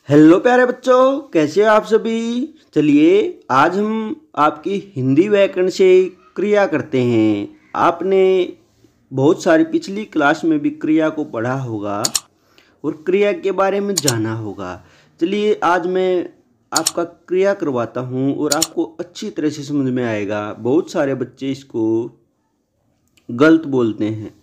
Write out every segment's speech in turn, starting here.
Hello प्यारे बच्चों, कैसे हो आप सभी। चलिए आज हम आपकी हिंदी व्याकरण से क्रिया करते हैं। आपने बहुत सारी पिछली क्लास में भी क्रिया को पढ़ा होगा और क्रिया के बारे में जाना होगा। चलिए आज मैं आपका क्रिया करवाता हूँ और आपको अच्छी तरह से समझ में आएगा। बहुत सारे बच्चे इसको गलत बोलते हैं,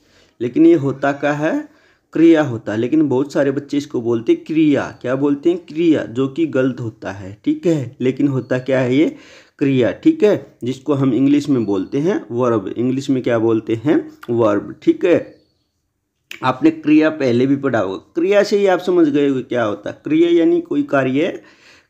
लेकिन ये होता क्या है, क्रिया होता है। लेकिन बहुत सारे बच्चे इसको बोलते हैं क्रिया। क्या बोलते हैं? क्रिया, जो कि गलत होता है, ठीक है। लेकिन होता क्या है, ये क्रिया, ठीक है, जिसको हम इंग्लिश में बोलते हैं वर्ब। इंग्लिश में क्या बोलते हैं? वर्ब, ठीक है। आपने क्रिया पहले भी पढ़ा होगा। क्रिया से ही आप समझ गए हो क्या होता है। क्रिया यानी कोई कार्य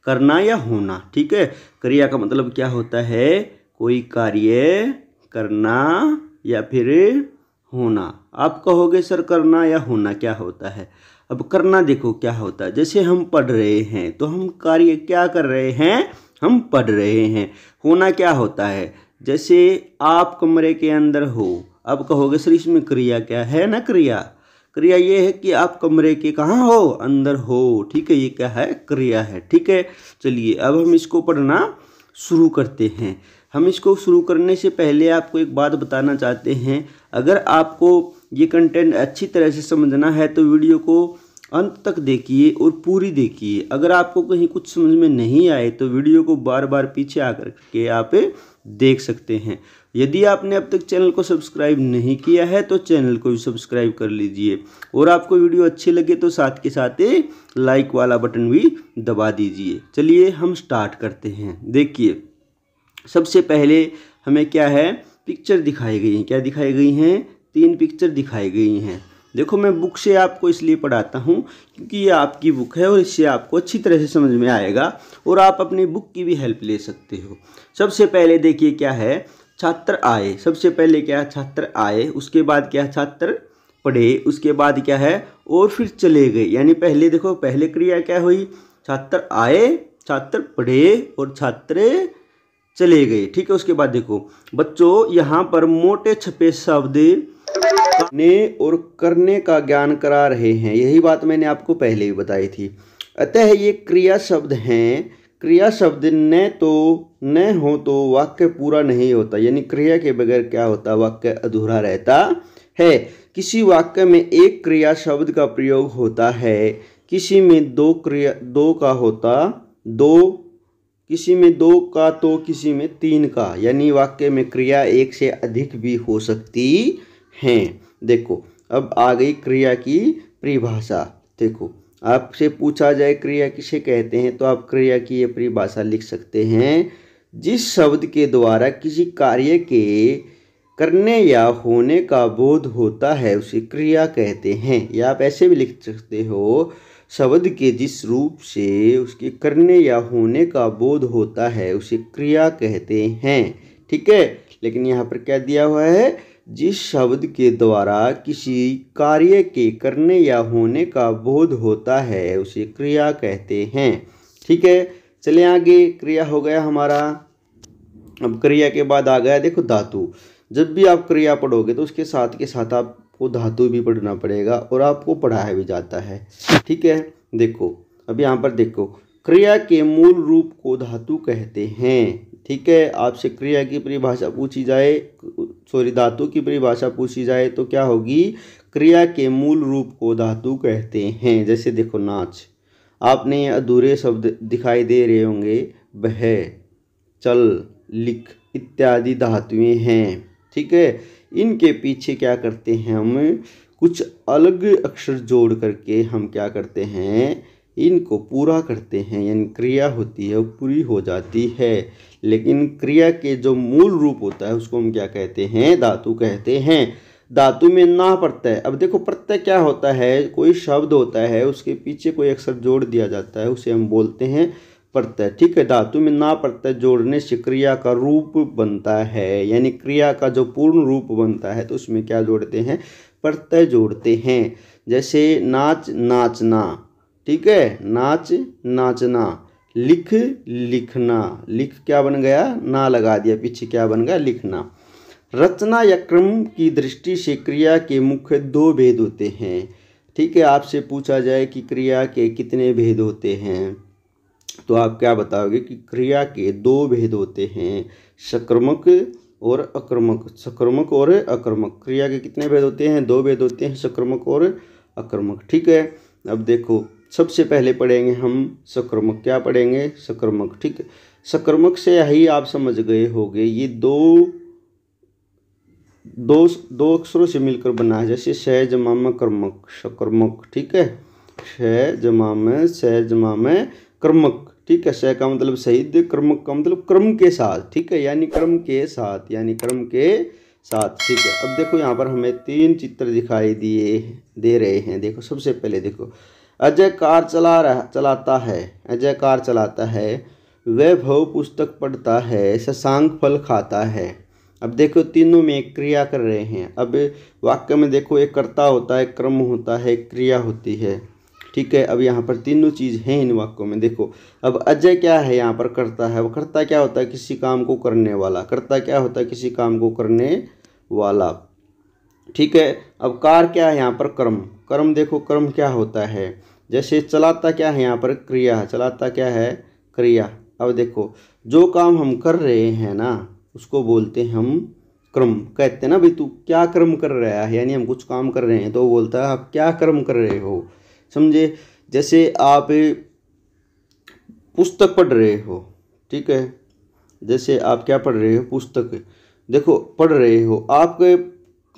करना या होना, ठीक है। क्रिया का मतलब क्या होता है? कोई कार्य करना या फिर होना। आप कहोगे सर करना या होना क्या होता है। अब करना देखो क्या होता है। जैसे हम पढ़ रहे हैं तो हम कार्य क्या कर रहे हैं? हम पढ़ रहे हैं। होना क्या होता है? जैसे आप कमरे के अंदर हो, अब कहोगे सर इसमें क्रिया क्या है ना। क्रिया ये है कि आप कमरे के कहाँ हो? अंदर हो, ठीक है। ये क्या है? क्रिया है, ठीक है। चलिए अब हम इसको पढ़ना शुरू करते हैं। हम इसको शुरू करने से पहले आपको एक बात बताना चाहते हैं। अगर आपको ये कंटेंट अच्छी तरह से समझना है तो वीडियो को अंत तक देखिए और पूरी देखिए। अगर आपको कहीं कुछ समझ में नहीं आए तो वीडियो को बार बार पीछे आकर के आप देख सकते हैं। यदि आपने अब तक चैनल को सब्सक्राइब नहीं किया है तो चैनल को भी सब्सक्राइब कर लीजिए, और आपको वीडियो अच्छी लगे तो साथ के साथ लाइक वाला बटन भी दबा दीजिए। चलिए हम स्टार्ट करते हैं। देखिए सबसे पहले हमें क्या है, पिक्चर दिखाई गई हैं। क्या दिखाई गई हैं? 3 पिक्चर दिखाई गई हैं। देखो मैं बुक से आपको इसलिए पढ़ाता हूँ क्योंकि ये आपकी बुक है और इससे आपको अच्छी तरह से समझ में आएगा, और आप अपनी बुक की भी हेल्प ले सकते हो। सबसे पहले देखिए क्या है, छात्र आए। सबसे पहले क्या है? छात्र आए। उसके बाद क्या है? छात्र पढ़े। उसके बाद क्या है? और फिर चले गए। यानी पहले देखो, पहले क्रिया क्या हुई? छात्र आए, छात्र पढ़े और छात्र चले गए, ठीक है। उसके बाद देखो बच्चों, यहाँ पर मोटे छपे शब्द करने और करने का ज्ञान करा रहे हैं। यही बात मैंने आपको पहले ही बताई थी। अतः ये क्रिया शब्द हैं। क्रिया शब्द न हो तो वाक्य पूरा नहीं होता। यानी क्रिया के बगैर क्या होता? वाक्य अधूरा रहता है। किसी वाक्य में एक क्रिया शब्द का प्रयोग होता है, किसी में दो का होता, किसी में 2 का तो किसी में 3 का। यानी वाक्य में क्रिया 1 से अधिक भी हो सकती हैं। देखो अब आ गई क्रिया की परिभाषा। देखो आपसे पूछा जाए क्रिया किसे कहते हैं तो आप क्रिया की ये परिभाषा लिख सकते हैं। जिस शब्द के द्वारा किसी कार्य के करने या होने का बोध होता है उसे क्रिया कहते हैं। या आप ऐसे भी लिख सकते हो, शब्द के जिस रूप से उसके करने या होने का बोध होता है उसे क्रिया कहते हैं, ठीक है। लेकिन यहाँ पर क्या दिया हुआ है? जिस शब्द के द्वारा किसी कार्य के करने या होने का बोध होता है उसे क्रिया कहते हैं, ठीक है। चलिए आगे, क्रिया हो गया हमारा। अब क्रिया के बाद आ गया देखो धातु। जब भी आप क्रिया पढ़ोगे तो उसके साथ के साथ आपको धातु भी पढ़ना पड़ेगा, और आपको पढ़ाया भी जाता है, ठीक है। देखो अब यहाँ पर देखो, क्रिया के मूल रूप को धातु कहते हैं, ठीक है। आपसे क्रिया की परिभाषा पूछी जाए, धातु की परिभाषा पूछी जाए तो क्या होगी? क्रिया के मूल रूप को धातु कहते हैं। जैसे देखो नाच, आपने अधूरे शब्द दिखाई दे रहे होंगे। बह, चल, लिख इत्यादि धातुएं हैं, ठीक है। इनके पीछे क्या करते हैं? हम कुछ अलग अक्षर जोड़ करके हम क्या करते हैं? इनको पूरा करते हैं। यानी क्रिया होती है वो पूरी हो जाती है। लेकिन क्रिया के जो मूल रूप होता है उसको हम क्या कहते हैं? धातु कहते हैं। धातु में ना प्रत्यय। अब देखो प्रत्यय क्या होता है? कोई शब्द होता है उसके पीछे कोई अक्षर जोड़ दिया जाता है, उसे हम बोलते हैं प्रत्यय, ठीक है। धातु में ना प्रत्यय जोड़ने से क्रिया का रूप बनता है। यानी क्रिया का जो पूर्ण रूप बनता है तो उसमें क्या जोड़ते हैं? प्रत्यय जोड़ते हैं। जैसे नाच, नाचना, ठीक है। नाच, नाचना। लिख, लिखना। लिख क्या बन गया? ना लगा दिया, पीछे क्या बन गया? लिखना। रचना या क्रम की दृष्टि से क्रिया के मुख्य 2 भेद होते हैं, ठीक है, आपसे पूछा जाए कि क्रिया के कितने भेद होते हैं, तो आप क्या बताओगे कि क्रिया के 2 भेद होते हैं, सक्रामक और अक्रामक। सक्रामक और अक्रामक क्रिया के कितने भेद होते हैं? 2 भेद होते हैं, सक्रामक और अक्रामक। ठीक है, अब देखो सबसे पहले पढ़ेंगे हम सक्रामक। क्या पढ़ेंगे? सक्रामक। ठीक है, सक्रामक से ही आप समझ गए होंगे, ये दो अक्षरों से मिलकर बना है, जैसे श जमा में कर्मक, सक्रामक। ठीक है, श जमा में कर्मक। ठीक है, श का मतलब शहीद, कर्मक का मतलब क्रम के साथ। ठीक है, यानी क्रम के साथ। ठीक है, अब देखो यहाँ पर हमें 3 चित्र दिखाई दे रहे हैं। देखो सबसे पहले देखो, अजय कार चलाता है, अजय कार चलाता है, वैभव पुस्तक पढ़ता है, शशांक फल खाता है। अब देखो तीनों में एक क्रिया कर रहे हैं। अब वाक्य में देखो एक कर्ता होता है, क्रम होता है, क्रिया होती है। ठीक है, अब यहाँ पर तीनों चीज़ हैं इन वाक्यों में। देखो अब अजय क्या है? यहाँ पर कर्ता है। वो कर्ता क्या होता है? किसी काम को करने वाला। कर्ता क्या होता है? किसी काम को करने वाला। ठीक है, अब कार क्या है? यहाँ पर कर्म। कर्म देखो, कर्म क्या होता है? जैसे चलाता क्या है? यहाँ पर क्रिया। चलाता क्या है? क्रिया। अब देखो जो काम हम कर रहे हैं ना, उसको बोलते हैं हम क्रम। कहते हैं ना भाई तू क्या क्रम कर रहा है, यानी हम कुछ काम कर रहे हैं तो वो बोलता है आप क्या क्रम कर रहे हो। समझे? जैसे आप पुस्तक पढ़ रहे हो। ठीक है, जैसे आप क्या पढ़ रहे हो? पुस्तक। देखो पढ़ रहे हो, आप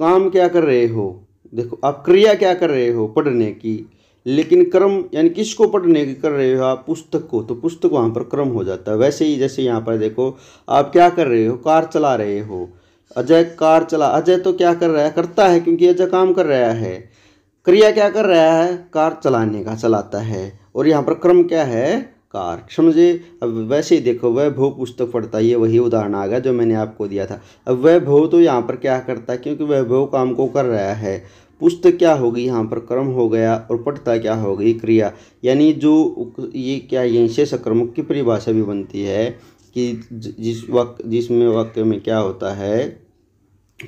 काम क्या कर रहे हो? देखो आप क्रिया क्या कर रहे हो? पढ़ने की। लेकिन क्रम यानी किसको पढ़ने की कर रहे हो आप? पुस्तक को। तो पुस्तक वहाँ पर क्रम हो जाता है। वैसे ही जैसे यहाँ पर देखो आप क्या कर रहे हो? कार चला रहे हो। अजय कार चला, अजय तो क्या कर रहा है? करता है, क्योंकि अजय काम कर रहा है। क्रिया क्या कर रहा है? कार चलाने का, चलाता है। और यहाँ पर क्रम क्या है? कार। समझे? अब वैसे ही देखो वैभव पुस्तक पढ़ता है, ये वही उदाहरण आ गया जो मैंने आपको दिया था। अब वैभव तो यहाँ पर क्या करता है? क्योंकि वैभव काम को कर रहा है। पुस्तक क्या होगी? यहाँ पर कर्म हो गया, और पढ़ता क्या हो गई? क्रिया। यानी जो ये क्या, यहीं से सक्रामक की परिभाषा भी बनती है कि जिसमें वाक्य में क्या होता है?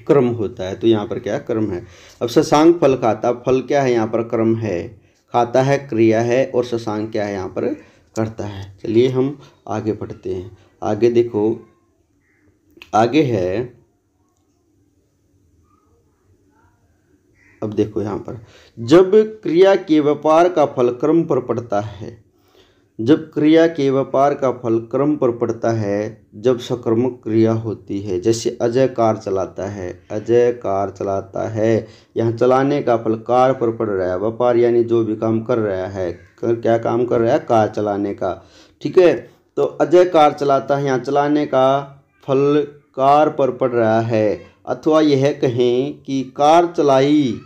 क्रम होता है। तो यहाँ पर क्या कर्म है। अब शशांक फल खाता, फल क्या है? यहाँ पर कर्म है, खाता है क्रिया है, और शशांक क्या है? यहाँ पर करता है। चलिए हम आगे पढ़ते हैं। आगे देखो, आगे है, अब देखो यहाँ पर जब क्रिया के व्यापार का फल क्रम पर पड़ता है, जब क्रिया के व्यापार का फल क्रम पर पड़ता है, जब सक्रामक क्रिया होती है। जैसे अजय कार चलाता है, अजय कार चलाता है, यहाँ चलाने का फल कार पर पड़ रहा है। व्यापार यानी जो भी काम कर रहा है, क्या काम कर रहा है? कार चलाने का। ठीक है, तो अजय कार चलाता है, यहाँ चलाने का फल कार पर पड़ रहा है। अथवा यह कहें कि कार चलाई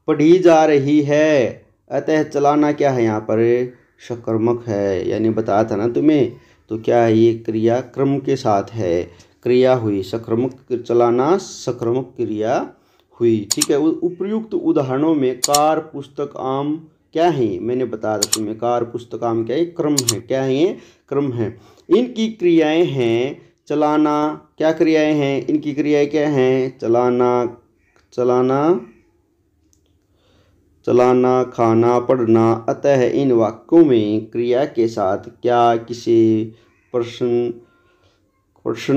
पढ़ी जा रही है, अतः चलाना क्या है? यहाँ पर सक्रामक है। यानी बताया था ना तुम्हें, तो क्या है? ये क्रिया क्रम के साथ है, क्रिया हुई सक्रामक, चलाना सक्रामक क्रिया हुई। ठीक है, उपयुक्त उदाहरणों में कार, पुस्तक, आम क्या है? मैंने बताया था तुम्हें, कार, पुस्तक, आम क्या है? क्रम है। क्या है ये? क्रम है। इनकी क्रियाएं हैं चलाना। क्या क्रियाएं हैं? इनकी क्रियाएं क्या हैं? चलाना, खाना, पढ़ना। अतः इन वाक्यों में क्रिया के साथ क्या किसी प्रश्न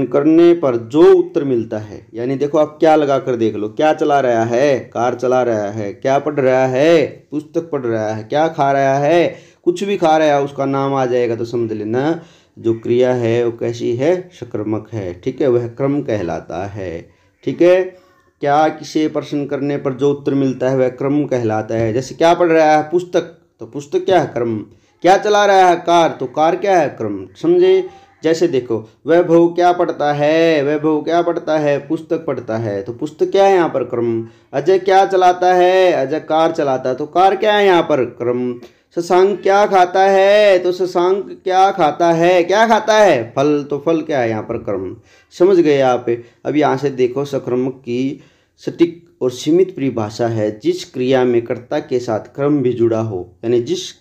करने पर जो उत्तर मिलता है, यानी देखो आप क्या लगा कर देख लो, क्या चला रहा है? कार चला रहा है। क्या पढ़ रहा है? पुस्तक पढ़ रहा है। क्या खा रहा है? कुछ भी खा रहा है, उसका नाम आ जाएगा। तो समझ लेना जो क्रिया है वो कैसी है? सक्रामक है। ठीक है, वह क्रम कहलाता है। ठीक है, क्या किसी प्रश्न करने पर जो उत्तर मिलता है वह क्रम कहलाता है। जैसे क्या पढ़ रहा है? पुस्तक। तो पुस्तक क्या है? क्रम। क्या चला रहा है? कार। तो कार क्या है? क्रम। समझे? जैसे देखो वैभव क्या पढ़ता है? वैभव क्या पढ़ता है? पुस्तक पढ़ता है। तो पुस्तक क्या है? यहाँ पर क्रम। अजय क्या चलाता है? अजय कार चलाता है। तो कार क्या है? यहाँ पर क्रम। शशांक क्या खाता है? तो शशांक क्या खाता है? क्या खाता है? फल। तो फल क्या है? यहाँ पर कर्म। समझ गए आप? अब यहाँ से देखो सक्रामक की सटीक और सीमित परिभाषा है, जिस क्रिया में कर्ता के साथ क्रम भी जुड़ा हो, यानी जिस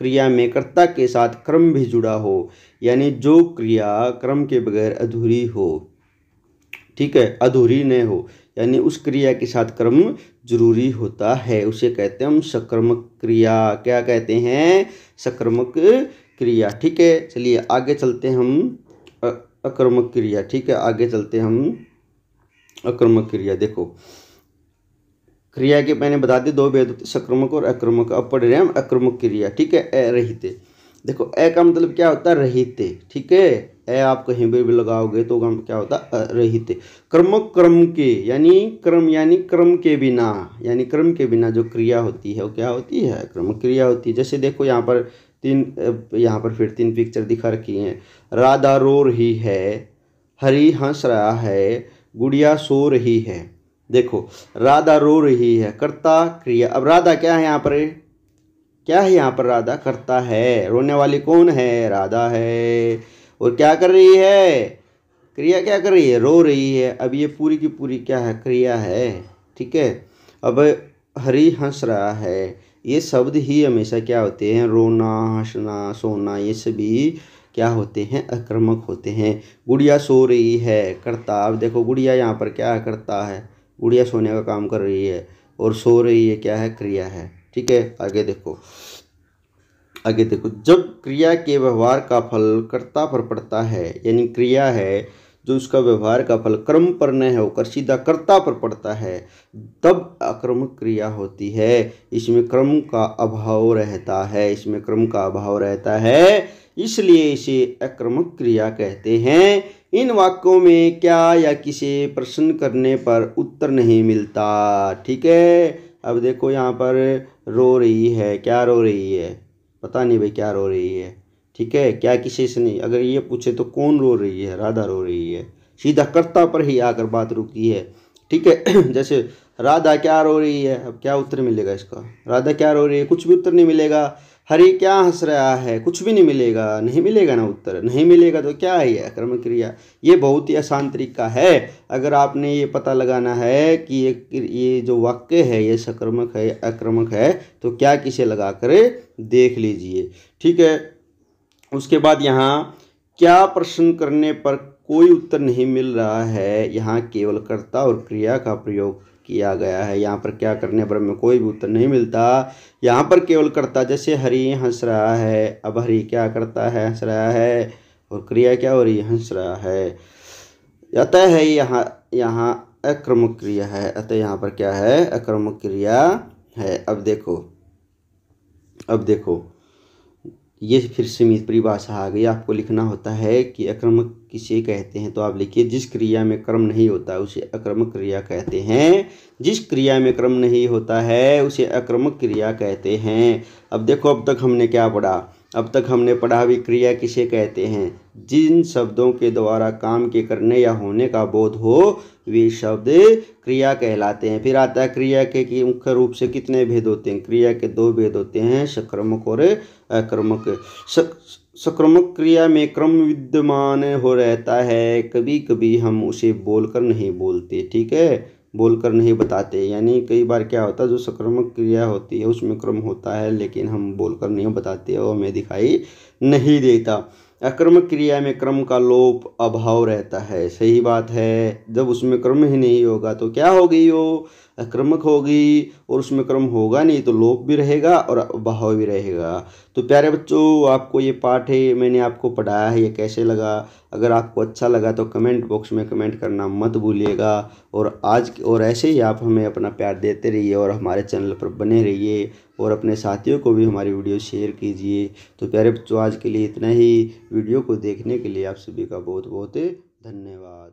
क्रिया में कर्ता के साथ क्रम भी जुड़ा हो, यानी जो क्रिया क्रम के बगैर अधूरी हो। ठीक है, अधूरी न हो, यानी उस क्रिया के साथ कर्म जरूरी होता है, उसे कहते हैं हम सकर्मक क्रिया। क्या कहते हैं? सकर्मक क्रिया। ठीक है, चलिए आगे चलते हैं हम अकर्मक क्रिया। ठीक है, आगे चलते हैं हम अकर्मक क्रिया। देखो क्रिया के मैंने बता दी दो भेद होते, सकर्मक और अकर्मक। अब पढ़ रहे हैं हम अकर्मक क्रिया। ठीक है, अरहिते। देखो अ का मतलब क्या होता है? रहिते। ठीक है, ए आप कहीं पर भी लगाओगे तो क्या होता है? रहिते। कर्मक कर्म के यानी क्रम के बिना, यानी क्रम के बिना जो क्रिया होती है वो क्या होती है? क्रमक क्रिया होती है। जैसे देखो यहाँ पर फिर तीन पिक्चर दिखा रखी हैं। राधा रो रही है, हरी हंस रहा है, गुड़िया सो रही है। देखो राधा रो रही है, कर्ता क्रिया। अब राधा क्या है यहाँ पर? क्या है यहाँ पर? राधा कर्ता है। रोने वाली कौन है? राधा है। और क्या कर रही है? क्रिया क्या कर रही है? रो रही है। अब ये पूरी की पूरी क्या है? क्रिया है। ठीक है, अब हरी हंस रहा है, ये शब्द ही हमेशा क्या होते हैं? रोना, हंसना, सोना, ये सभी क्या होते हैं? अकर्मक होते हैं। गुड़िया सो रही है, कर्ता। अब देखो गुड़िया यहाँ पर क्या करता है? गुड़िया सोने का काम कर रही है, और सो रही है क्या है? क्रिया है। ठीक है, आगे देखो जब क्रिया के व्यवहार का फल कर्ता पर पड़ता है, यानी क्रिया है जो उसका व्यवहार का फल कर्म पर न होकर सीधा कर्ता पर पड़ता है, तब अकर्मक क्रिया होती है। इसमें क्रम का अभाव रहता है, इसलिए इसे अकर्मक क्रिया कहते हैं। इन वाक्यों में क्या या किसे प्रश्न करने पर उत्तर नहीं मिलता। ठीक है, अब देखो यहाँ पर रो रही है, क्या रो रही है? पता नहीं भाई क्या रो रही है। ठीक है, क्या किसी से नहीं। अगर ये पूछे तो कौन रो रही है? राधा रो रही है। सीधा कर्ता पर ही आकर बात रुकी है। ठीक है जैसे राधा क्या रो रही है, अब क्या उत्तर मिलेगा इसका? राधा क्या रो रही है, कुछ भी उत्तर नहीं मिलेगा। हरि क्या हंस रहा है, कुछ भी नहीं मिलेगा, नहीं मिलेगा ना उत्तर। नहीं मिलेगा तो क्या है? अकर्मक क्रिया। ये बहुत ही आसान तरीका है। अगर आपने ये पता लगाना है कि ये जो वाक्य है ये सकर्मक है अकर्मक है, तो क्या किसे लगा कर देख लीजिए। ठीक है, उसके बाद यहाँ क्या प्रश्न करने पर कोई उत्तर नहीं मिल रहा है, यहाँ केवल कर्ता और क्रिया का प्रयोग किया गया है। यहाँ पर क्या करने पर हमें कोई भी उत्तर नहीं मिलता, यहाँ पर केवल कर्ता। जैसे हरि हंस रहा है, अब हरि क्या करता है? हंस रहा है, और क्रिया क्या हो रही है? हंस रहा है। अतः है यहाँ अकर्मक क्रिया है। अतः यहाँ पर क्या है? अकर्मक क्रिया है। अब देखो ये फिर सीमित परिभाषा आ गई। आपको लिखना होता है कि अकर्मक किसे कहते हैं, तो आप लिखिए जिस क्रिया में कर्म नहीं होता उसे अकर्मक क्रिया कहते हैं। जिस क्रिया में कर्म नहीं होता है उसे अकर्मक क्रिया कहते हैं। अब देखो अब तक हमने क्या पढ़ा? अब तक हमने पढ़ा भी क्रिया किसे कहते हैं? जिन शब्दों के द्वारा काम के करने या होने का बोध हो वे शब्द क्रिया कहलाते हैं। फिर आता है क्रिया के मुख्य रूप से कितने भेद होते हैं? क्रिया के दो भेद होते हैं, सकर्मक और अकर्मक। सकर्मक क्रिया में क्रम विद्यमान हो रहता है, कभी कभी हम उसे बोलकर नहीं बोलते। ठीक है, बोलकर नहीं बताते, यानी कई बार क्या होता है जो सकर्मक क्रिया होती है उसमें क्रम होता है लेकिन हम बोलकर नहीं बताते और हमें दिखाई नहीं देता। अकर्मक क्रिया में क्रम का लोप अभाव रहता है। सही बात है, जब उसमें क्रम ही नहीं होगा तो क्या होगी? वो अकर्मक होगी, और उसमें क्रम होगा नहीं तो लोप भी रहेगा और अभाव भी रहेगा। तो प्यारे बच्चों, आपको ये पाठ है मैंने आपको पढ़ाया है, ये कैसे लगा? अगर आपको अच्छा लगा तो कमेंट बॉक्स में कमेंट करना मत भूलिएगा। और ऐसे ही आप हमें अपना प्यार देते रहिए और हमारे चैनल पर बने रहिए, और अपने साथियों को भी हमारी वीडियो शेयर कीजिए। तो प्यारे बच्चों, आज के लिए इतना ही। वीडियो को देखने के लिए आप सभी का बहुत बहुत धन्यवाद।